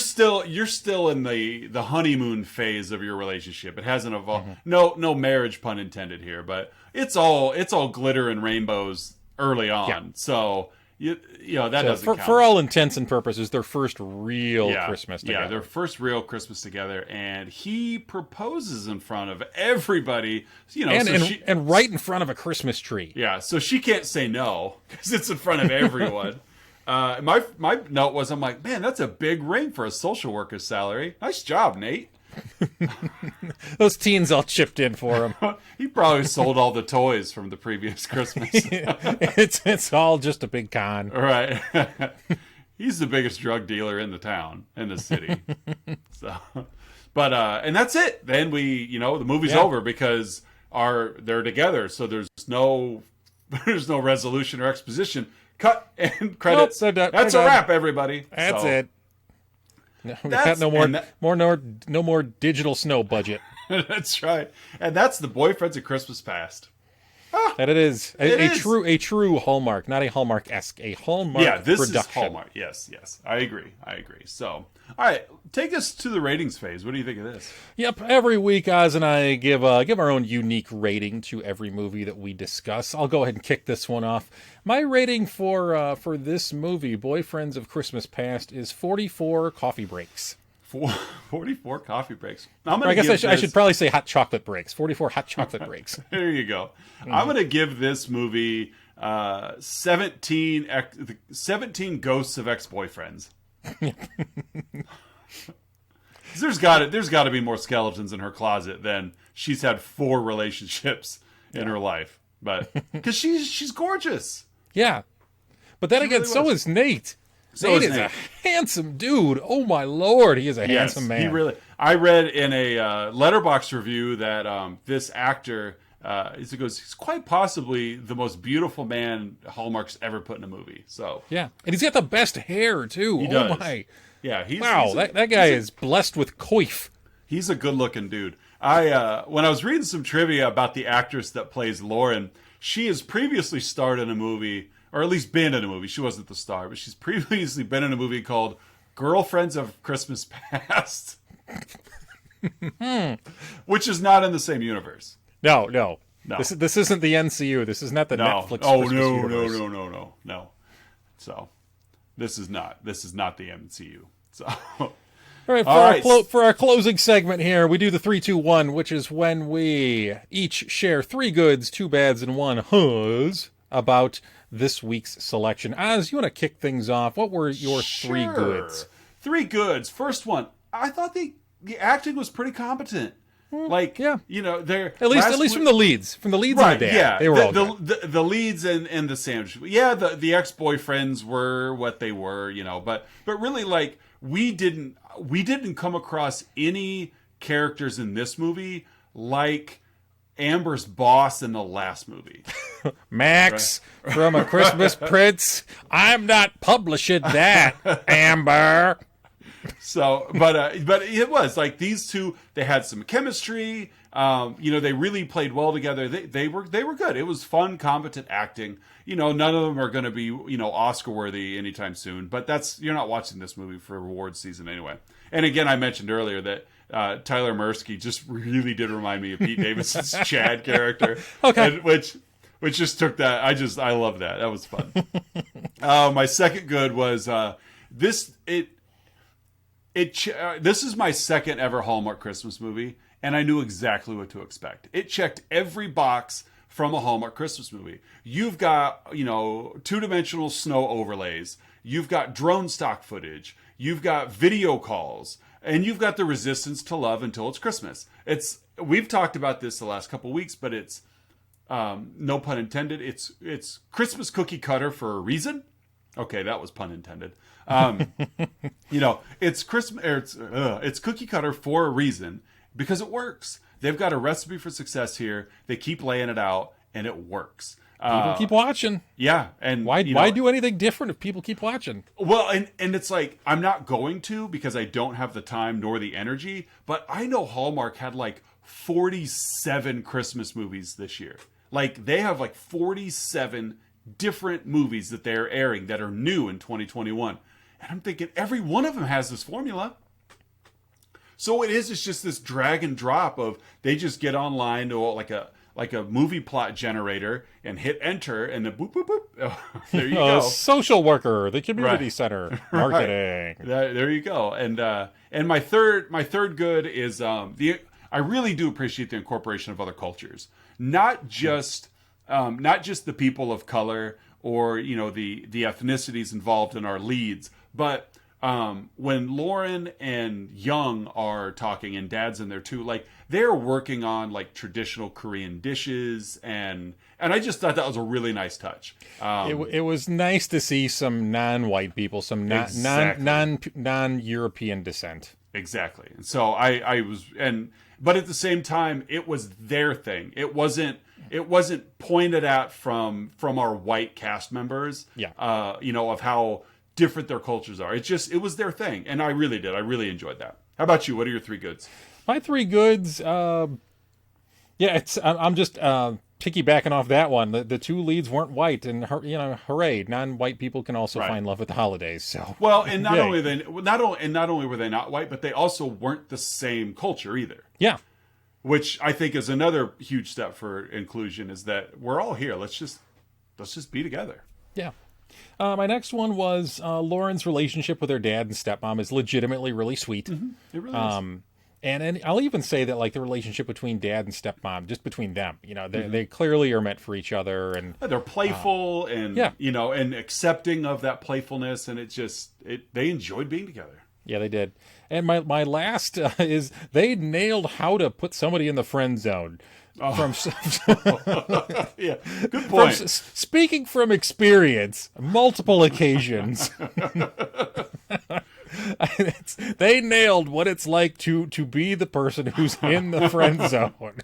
still in the honeymoon phase of your relationship. It hasn't evolved. No marriage pun intended here, but it's all glitter and rainbows early on. Yeah. So you know that doesn't count. For all intents and purposes, their first real Christmas together. Yeah, their first real Christmas together, and he proposes in front of everybody. You know, and right in front of a Christmas tree. Yeah, so she can't say no because it's in front of everyone. My note was, I'm like, man, that's a big ring for a social worker's salary. Nice job, Nate. Those teens all chipped in for him. He probably sold all the toys from the previous Christmas. It's all just a big con. Right. He's the biggest drug dealer in the city. So, but and that's it. Then the movie's over because they're together. So there's no resolution or exposition. Cut and credits. Nope, that's a wrap, everybody. That's it. No, we got no more digital snow budget. That's right, and that's the Boyfriends of Christmas Past. That it is a true Hallmark, not a Hallmark-esque, a Hallmark. Yeah, this production. is Hallmark. Yes, I agree. So, all right, take us to the ratings phase. What do you think of this? Yep, every week Oz and I give our own unique rating to every movie that we discuss. I'll go ahead and kick this one off. My rating for this movie, Boyfriends of Christmas Past, is 44 coffee breaks. 44 coffee breaks. I guess I should probably say hot chocolate breaks. 44 hot chocolate breaks. There you go. I'm going to give this movie 17 ghosts of ex-boyfriends. There's got to be more skeletons in her closet than she's had 4 relationships in her life. But because she's gorgeous. Yeah. But then again, so is Nate. Nate is a handsome dude. Oh my Lord, he is a handsome man. He really. I read in a Letterboxd review that this actor, he's quite possibly the most beautiful man Hallmark's ever put in a movie. So yeah, and he's got the best hair too. He does. My, yeah. That guy is blessed with coif. He's a good-looking dude. When I was reading some trivia about the actress that plays Lauren, she has previously starred in a movie. Or at least been in a movie. She wasn't the star, but she's previously been in a movie called Girlfriends of Christmas Past. Which is not in the same universe. No. This isn't the MCU. This is not the Netflix Christmas universe. No. So, this is not the MCU. So... All right, for our closing segment here, we do the 3-2-1, which is when we each share 3 goods, 2 bads, and 1 huzz about this week's selection. Oz, you want to kick things off? What were your 3 goods? 3 goods. First one, I thought the acting was pretty competent. They're at least from the leads, right, and the dad. Yeah, they were all good. The leads and the sandwich. Yeah, the ex-boyfriends were what they were, but really, like, we didn't come across any characters in this movie like Amber's boss in the last movie. Max from A Christmas Prince. I'm not publishing that, Amber. So, but it was like these two. They had some chemistry. They really played well together. They were good. It was fun, competent acting. None of them are going to be Oscar worthy anytime soon. But you're not watching this movie for awards season anyway. And again, I mentioned earlier that Tyler Mursky just really did remind me of Pete Davidson's Chad character. Okay, which just took that. I love that. That was fun. My second good was this. This is my second ever Hallmark Christmas movie, and I knew exactly what to expect. It checked every box from a Hallmark Christmas movie. You've got 2-dimensional snow overlays. You've got drone stock footage. You've got video calls. And you've got the resistance to love until it's Christmas. We've talked about this the last couple of weeks, but it's no pun intended. It's Christmas cookie cutter for a reason. Okay, that was pun intended. It's Christmas. It's cookie cutter for a reason because it works. They've got a recipe for success here. They keep laying it out, and it works. People keep watching. Yeah, and Why do anything different if people keep watching? Well, and it's like, I'm not going to, because I don't have the time nor the energy, but I know Hallmark had like 47 Christmas movies this year. Like, they have like 47 different movies that they're airing that are new in 2021. And I'm thinking every one of them has this formula. So it's just this drag and drop of, they just get online to like a movie plot generator and hit enter, and then boop, boop, boop. Oh, there you go. Social worker, the community center, marketing. Right. There you go. And my third good is I really do appreciate the incorporation of other cultures, not just the people of color or the ethnicities involved in our leads, but when Lauren and Young are talking, and Dad's in there too, like, they're working on like traditional Korean dishes, and I just thought that was a really nice touch. It was nice to see some non-white people, some non-European descent. Exactly. And so I was, but at the same time, it was their thing. It wasn't pointed at from our white cast members. Yeah. Of how different their cultures are. It was their thing, and I really enjoyed that. How about you? What are your three goods? My three goods, I'm just piggybacking off that one. The two leads weren't white, and hooray, non-white people can also find love at the holidays. So well, and not only were they not white, but they also weren't the same culture either. Yeah. Which I think is another huge step for inclusion, is that we're all here. Let's just be together. Yeah. My next one was Lauren's relationship with her dad and stepmom is legitimately really sweet. Mm-hmm. It really is. And I'll even say that, like, the relationship between dad and stepmom, just between them, they clearly are meant for each other, and they're playful and accepting of that playfulness, and they enjoyed being together. Yeah, they did. And my last is they nailed how to put somebody in the friend zone. Yeah, good point. Speaking from experience, multiple occasions. They nailed what it's like to be the person who's in the friend zone.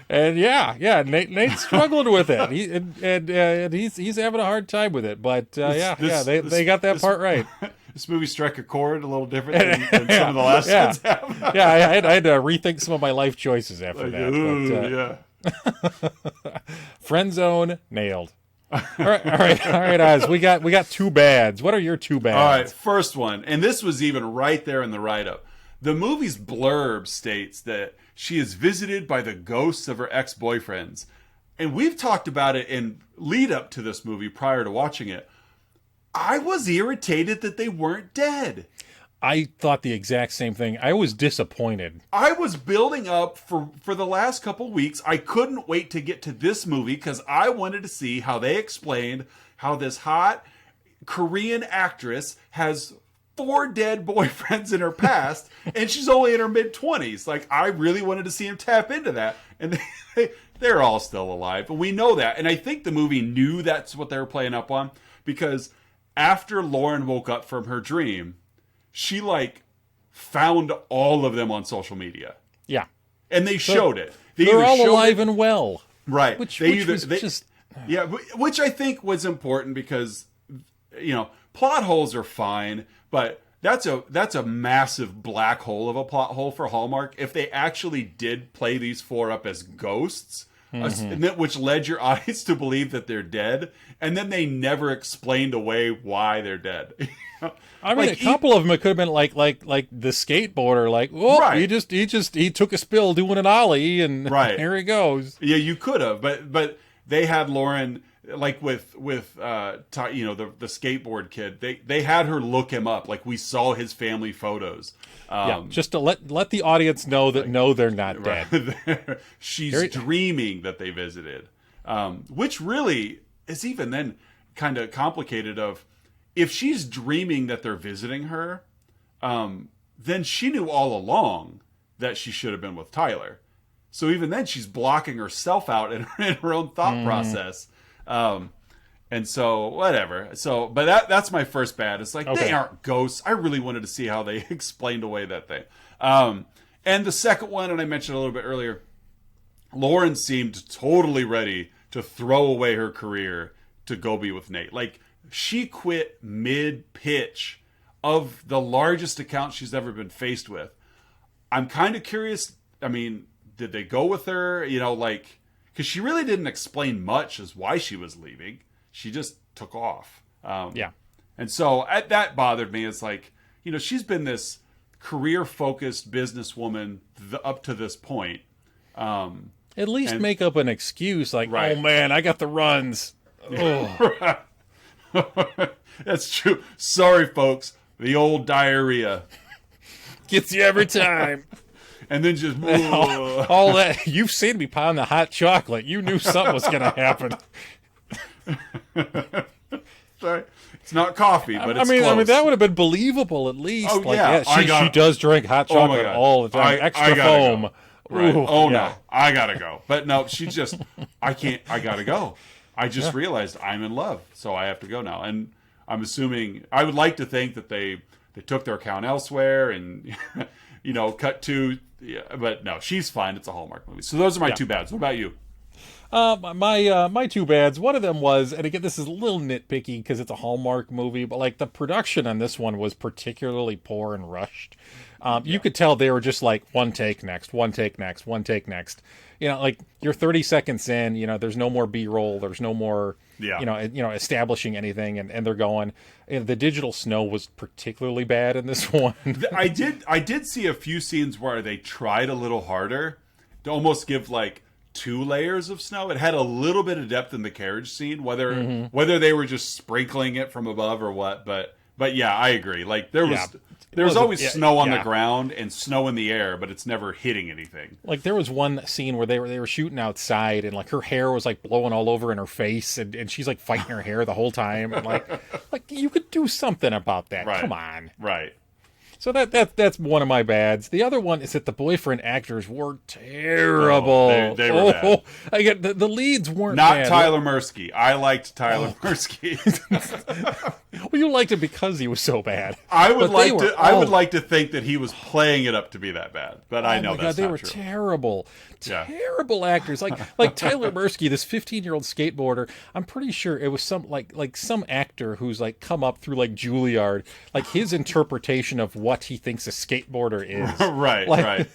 And Nate's struggling with it. He's having a hard time with it. But they got that part right. This movie struck a chord a little different than some of the last ones have. Yeah, I had to rethink some of my life choices after that. Friend zone nailed. All right, Oz. We got two bads. What are your two bads? All right, first one, and this was even right there in the write-up. The movie's blurb states that she is visited by the ghosts of her ex-boyfriends, and we've talked about it in lead up to this movie prior to watching it. I was irritated that they weren't dead. I thought the exact same thing. I was disappointed. I was building up for the last couple weeks. I couldn't wait to get to this movie because I wanted to see how they explained how this hot Korean actress has 4 dead boyfriends in her past, and she's only in her mid-20s. Like, I really wanted to see him tap into that. And they're all still alive. And we know that. And I think the movie knew that's what they were playing up on, because after Lauren woke up from her dream, she found all of them on social media. Yeah. And they showed it. They're all alive and well. Right. Which I think was important because, plot holes are fine, but that's a massive black hole of a plot hole for Hallmark. If they actually did play these 4 up as ghosts, which led your audience to believe that they're dead, and then they never explained away why they're dead. I mean, a couple of them, it could have been like the skateboarder, he took a spill doing an ollie, and here he goes. Yeah, you could have, but they had Lauren, like with the skateboard kid. They had her look him up. Like, we saw his family photos. Just to let the audience know that no, they're not dead. She's dreaming that they visited, which really is even then kind of complicated. Of if she's dreaming that they're visiting her, then she knew all along that she should have been with Tyler. So even then, she's blocking herself out in her own thought process. And so, whatever. So, but that's my first bad. It's like, they aren't ghosts. I really wanted to see how they explained away that thing. And the second one, and I mentioned a little bit earlier, Lauren seemed totally ready to throw away her career to go be with Nate. Like, she quit mid-pitch of the largest account she's ever been faced with. I'm kind of curious. I mean, did they go with her? You know, like, because she really didn't explain much as why she was leaving. She just took off. Yeah. And so that bothered me. It's like, you know, she's been this career-focused businesswoman up to this point. At least make up an excuse, like, right. oh man, I got the runs. Oh. That's true. Sorry, folks. The old diarrhea gets you every time. And then just all that. You've seen me pound the hot chocolate. You knew something was going to happen. Sorry. It's not coffee, but it's close. I mean, that would have been believable at least. Oh, like, yeah. She does drink hot chocolate all the time. Extra foam. Go. Right. Ooh, oh, yeah. no. I gotta go. But no, she just, I gotta go. I just realized I'm in love, so I have to go now. And I'm assuming, I would like to think that they took their account elsewhere and, you know, cut to, but no, she's fine. It's a Hallmark movie. So those are my two bads. What about you? My two bads, one of them was, and again, this is a little nitpicky because it's a Hallmark movie, but like the production on this one was particularly poor and rushed. You could tell they were just like one take next, one take next, one take next. You know, like you're 30 seconds in, you know, there's no more B-roll, there's no more, you know, establishing anything, and they're going. And the digital snow was particularly bad in this one. I did see a few scenes where they tried a little harder to almost give like 2 layers of snow. It had a little bit of depth in the carriage scene, whether they were just sprinkling it from above or what. But yeah, I agree. Like there was always snow on the ground and snow in the air, but it's never hitting anything. Like there was one scene where they were shooting outside, and like her hair was like blowing all over in her face, and she's like fighting her hair the whole time. And like you could do something about that. Right. Come on. Right. So that's one of my bads. The other one is that the boyfriend actors were terrible. Oh, they were bad. I get the leads weren't not bad. Tyler Mursky. I liked Tyler Mursky. Well, you liked it because he was so bad. I would like to think that he was playing it up to be that bad, but I know that's not true. They were terrible. Terrible actors. Like Tyler Mursky, this 15-year-old skateboarder. I'm pretty sure it was some like some actor who's like come up through like Juilliard, like his interpretation of what he thinks a skateboarder is. right.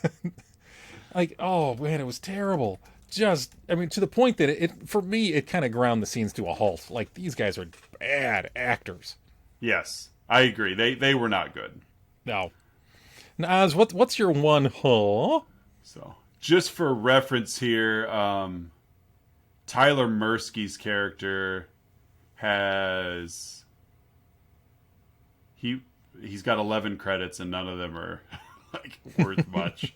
Like, oh man, it was terrible. Just, I mean, to the point that it for me, it kind of ground the scenes to a halt. Like, these guys are bad actors. Yes, I agree. They were not good. No. Naz, what's your one? Huh? So, just for reference here, Tyler Mursky's character has he's got 11 credits and none of them are like worth much.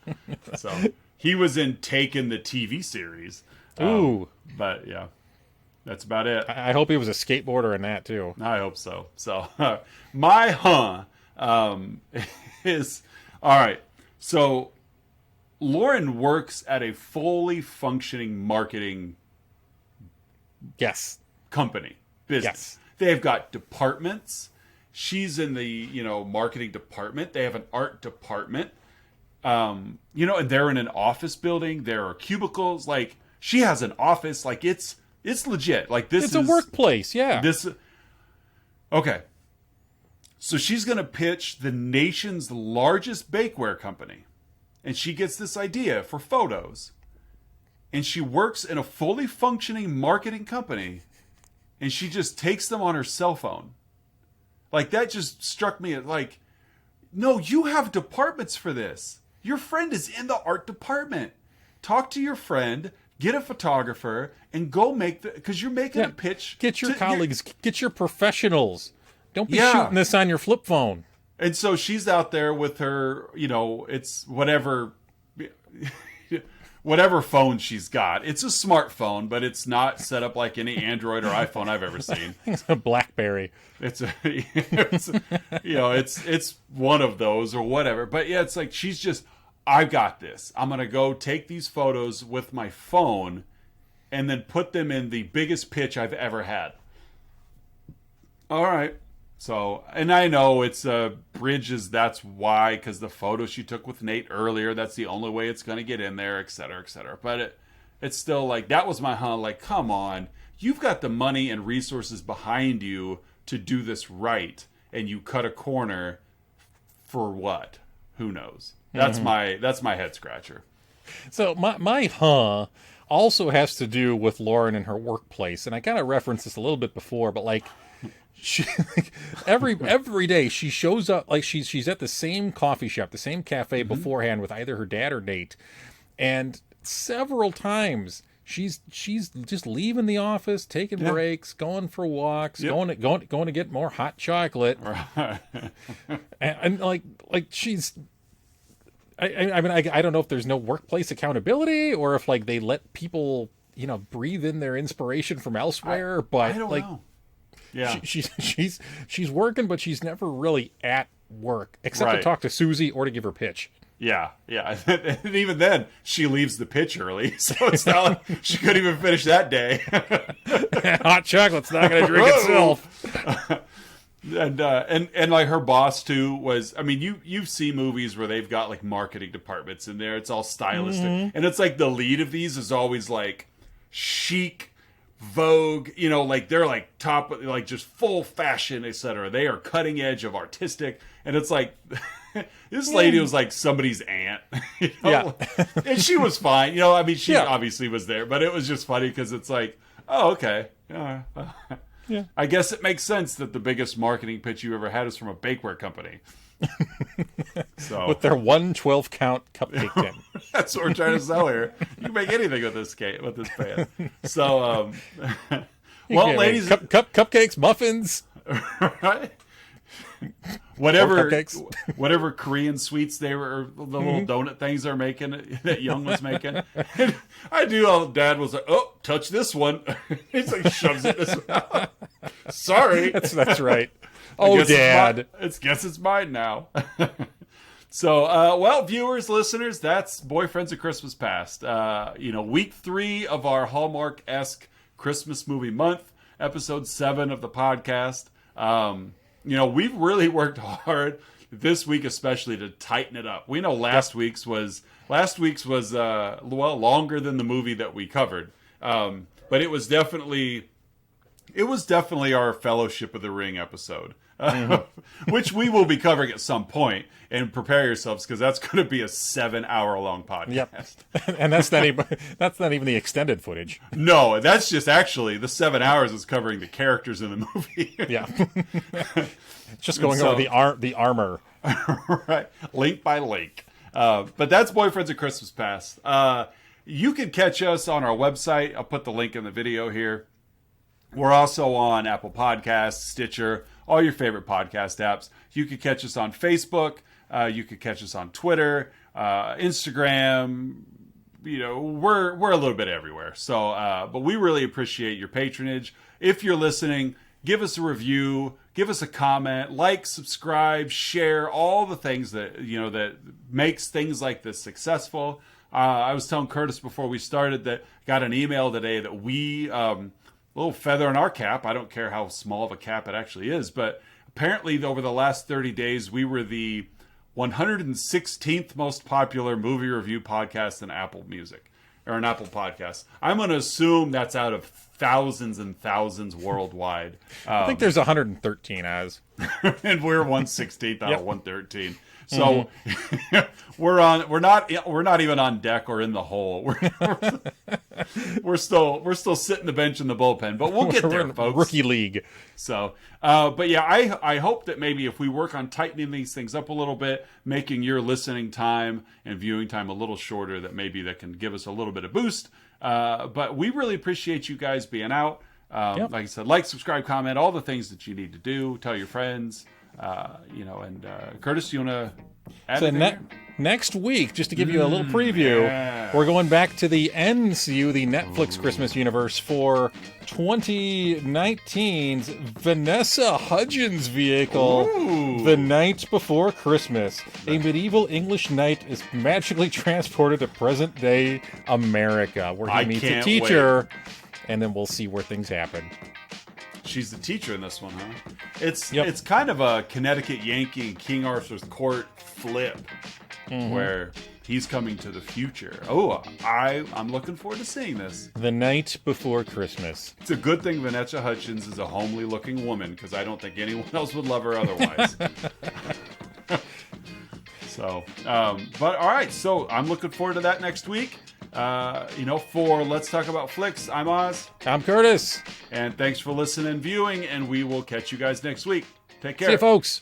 So he was in Taken, the TV series. Ooh, but yeah, that's about it. I hope he was a skateboarder in that too. I hope so. So my is all right. So Lauren works at a fully functioning marketing company business. Yes. They've got departments. She's in the, marketing department. They have an art department. And they're in an office building. There are cubicles. Like, she has an office. Like, it's legit. Like, it's a workplace. Yeah. Okay. So she's going to pitch the nation's largest bakeware company. And she gets this idea for photos. And she works in a fully functioning marketing company. And she just takes them on her cell phone. Like, that just struck me like, no, you have departments for this. Your friend is in the art department. Talk to your friend, get a photographer, and go because you're making a pitch. Get your colleagues, get your professionals. Don't be shooting this on your flip phone. And so she's out there with her, it's whatever phone she's got. It's a smartphone, but it's not set up like any Android or iPhone I've ever seen. It's a BlackBerry. It's one of those or whatever. But yeah, it's like she's just, I've got this. I'm going to go take these photos with my phone and then put them in the biggest pitch I've ever had. All right. So, and I know it's Bridges, that's why, because the photo she took with Nate earlier, that's the only way it's going to get in there, et cetera, et cetera. But it's still like, that was my like, come on, you've got the money and resources behind you to do this right, and you cut a corner for what? Who knows? That's my head scratcher. So my also has to do with Lauren and her workplace, and I kind of referenced this a little bit before, but like she every day she shows up, like she's at the same coffee shop, the same cafe beforehand with either her dad or Nate, and several times she's just leaving the office, taking breaks, going for walks, going to get more hot chocolate, and like she's. I mean, I don't know if there's no workplace accountability or if like they let people, breathe in their inspiration from elsewhere. But I don't know. Yeah, she's working, but she's never really at work except to talk to Susie or to give her pitch. Yeah. And even then, she leaves the pitch early, so it's not like she couldn't even finish that day. Hot chocolate's not going to drink itself. And like her boss too was, I mean, you see movies where they've got like marketing departments in there. It's all stylistic, and it's like the lead of these is always like chic, Vogue. Like they're like top, like just full fashion, etc. They are cutting edge of artistic, and it's like this lady was like somebody's aunt. Yeah, and she was fine. I mean, she obviously was there, but it was just funny because it's like, oh, okay. Yeah. I guess it makes sense that the biggest marketing pitch you ever had is from a bakeware company. So with their 1/12 count cupcake tin. That's what we're trying to sell here. You can make anything with this pan. So, well, ladies, cupcakes, muffins, right? Whatever Korean sweets they were, the little donut things they're making that Young was making. I do. Dad was like, "Oh, touch this one." He's like, shoves it this way. Sorry, that's right. Oh, Dad, guess it's mine now. So, well, viewers, listeners, that's Boyfriends of Christmas Past. Week 3 of our Hallmark-esque Christmas movie month, episode 7 of the podcast. We've really worked hard this week, especially to tighten it up. We know last week's was longer than the movie that we covered, but it was definitely our Fellowship of the Ring episode, which we will be covering at some point. And prepare yourselves because that's going to be a 7-hour-long podcast. Yep. And that's not even the extended footage. No, that's just actually the 7 hours is covering the characters in the movie. Yeah. It's just going over the armor. Right. Link by link. But that's Boyfriends of Christmas Past. You can catch us on our website. I'll put the link in the video here. We're also on Apple Podcasts, Stitcher, all your favorite podcast apps. You can catch us on Facebook. You could catch us on Twitter, Instagram. We're a little bit everywhere. So, but we really appreciate your patronage. If you're listening, give us a review, give us a comment, like, subscribe, share, all the things that that makes things like this successful. I was telling Curtis before we started that got an email today that we a little feather in our cap. I don't care how small of a cap it actually is, but apparently over the last 30 days we were the 116th most popular movie review podcast in Apple Music, or in Apple Podcasts. I'm going to assume that's out of thousands and thousands worldwide. I think there's 113 as. And we're 116th out of 113. So we're not even on deck or in the hole. We're still sitting the bench in the bullpen, but we'll get there, folks. Rookie league. So, but yeah, I hope that maybe if we work on tightening these things up a little bit, making your listening time and viewing time a little shorter, that maybe that can give us a little bit of boost. But we really appreciate you guys being out. Like I said, like, subscribe, comment, all the things that you need to do. Tell your friends. And Curtis, you want to add anything? Next week, just to give you a little preview, we're going back to the NCU, the Netflix Christmas universe, for 2019's Vanessa Hudgens' vehicle, The Night Before Christmas. A medieval English knight is magically transported to present-day America, where he meets a teacher, and then we'll see where things happen. She's the teacher in this one, huh? It's kind of a Connecticut Yankee and King Arthur's Court flip, where He's coming to the future. Oh, I'm looking forward to seeing this. The Night Before Christmas. It's a good thing Vanessa Hudgens is a homely-looking woman, because I don't think anyone else would love her otherwise. So, but all right. So I'm looking forward to that next week. For Let's Talk About Flicks, I'm Oz. I'm Curtis. And thanks for listening and viewing, and we will catch you guys next week. Take care. See you, folks.